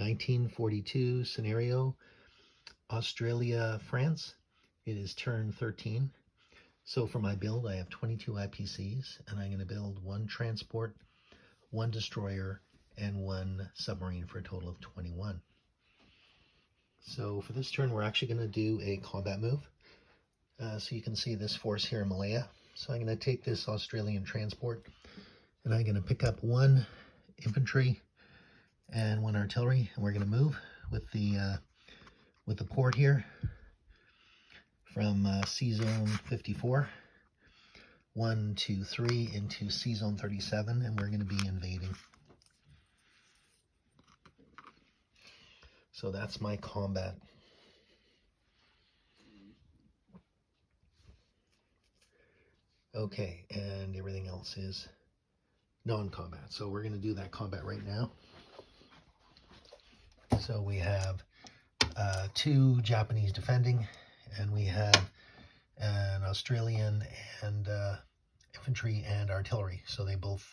1942 scenario, Australia, France. It is turn 13. So for my build, I have 22 IPCs, and I'm going to build one transport, one destroyer, and one submarine for a total of 21. So for this turn, we're actually going to do a combat move. So you can see this force here in Malaya. So I'm going to take this Australian transport, and I'm going to pick up one infantry and one artillery, and we're going to move with the port here from C zone 54, 1, 2, 3 into C zone 37, and we're going to be invading. So that's my combat. Okay, and everything else is non-combat. So we're going to do that combat right now. So we have 2 Japanese defending, and we have an Australian and infantry and artillery. So they both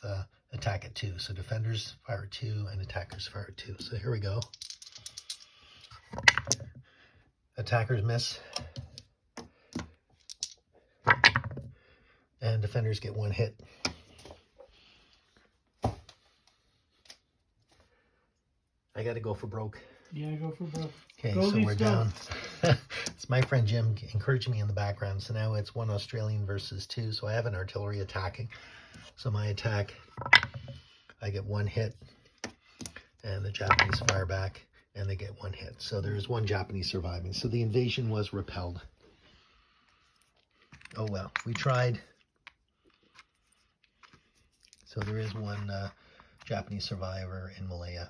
attack at 2. So defenders fire at 2 and attackers fire at 2. So here we go. Attackers miss. And defenders get 1 hit. I got to go for broke. Yeah, go for broke. Okay, so we're down. It's my friend Jim encouraging me in the background. So now it's 1 Australian versus 2. So I have an artillery attacking. So my attack, I get 1 hit. And the Japanese fire back, and they get 1 hit. So there's 1 Japanese surviving. So the invasion was repelled. Oh well, we tried. So there is 1 Japanese survivor in Malaya.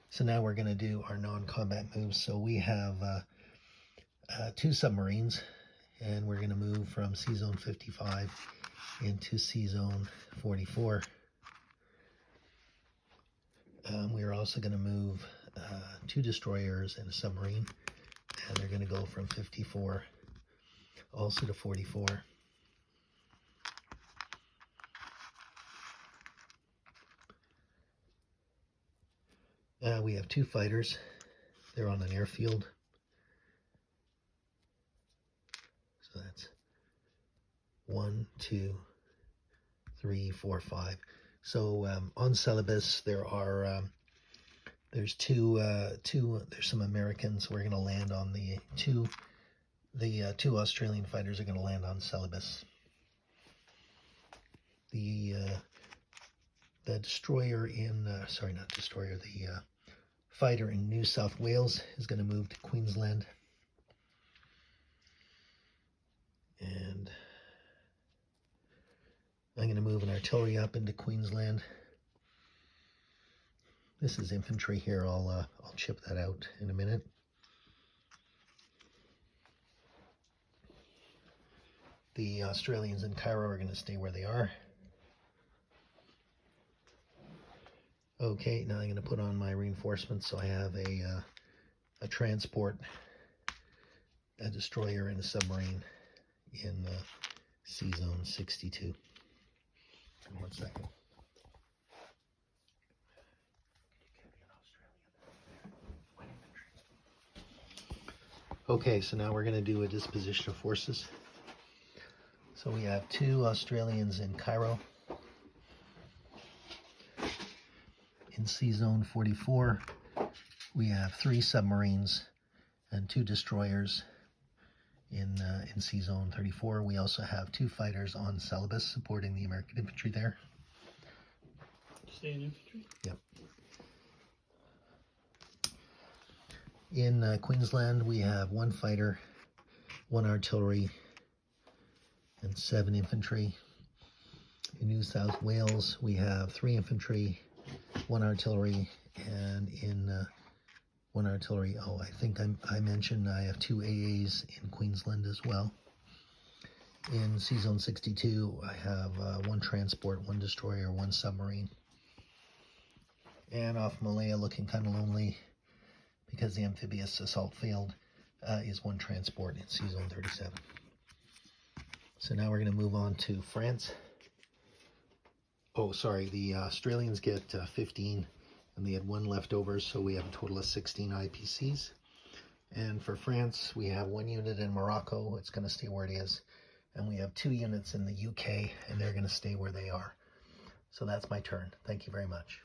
So now we're going to do our non-combat moves. So we have 2 submarines, and we're going to move from C zone 55 into C zone 44. We're also going to move 2 destroyers and a submarine, and they're going to go from 54 also to 44. We have 2 fighters. They're on an airfield. So that's 1, 2, 3, 4, 5. So on Celebes there are there's there's some Americans. We're going to land on the 2 Australian fighters are going to land on Celebes. The destroyer in sorry, not destroyer, the fighter in New South Wales is going to move to Queensland. And I'm going to move an artillery up into Queensland. This is infantry here. I'll chip that out in a minute. The Australians in Cairo are going to stay where they are. Okay, now I'm going to put on my reinforcements. So I have a transport, a destroyer, and a submarine in C zone 62. 1 second. Okay, so now we're going to do a disposition of forces. So we have 2 Australians in Cairo. In C zone 44, we have 3 submarines and 2 destroyers. In C zone 34, we also have 2 fighters on Celebes supporting the American infantry there. Stay in infantry? Yep. In Queensland, we have 1 fighter, 1 artillery, and 7 infantry. In New South Wales, we have 3 infantry, 1 artillery, and in 1 artillery. Oh, I think I mentioned I have 2 AAs in Queensland as well. In C zone 62, I have 1 transport, 1 destroyer, 1 submarine. And off Malaya, looking kind of lonely because the amphibious assault failed, is 1 transport in C zone 37. So now we're going to move on to France. Oh, sorry, the Australians get 15, and they had 1 leftover, so we have a total of 16 IPCs. And for France, we have 1 unit in Morocco. It's going to stay where it is. And we have 2 units in the UK, and they're going to stay where they are. So that's my turn. Thank you very much.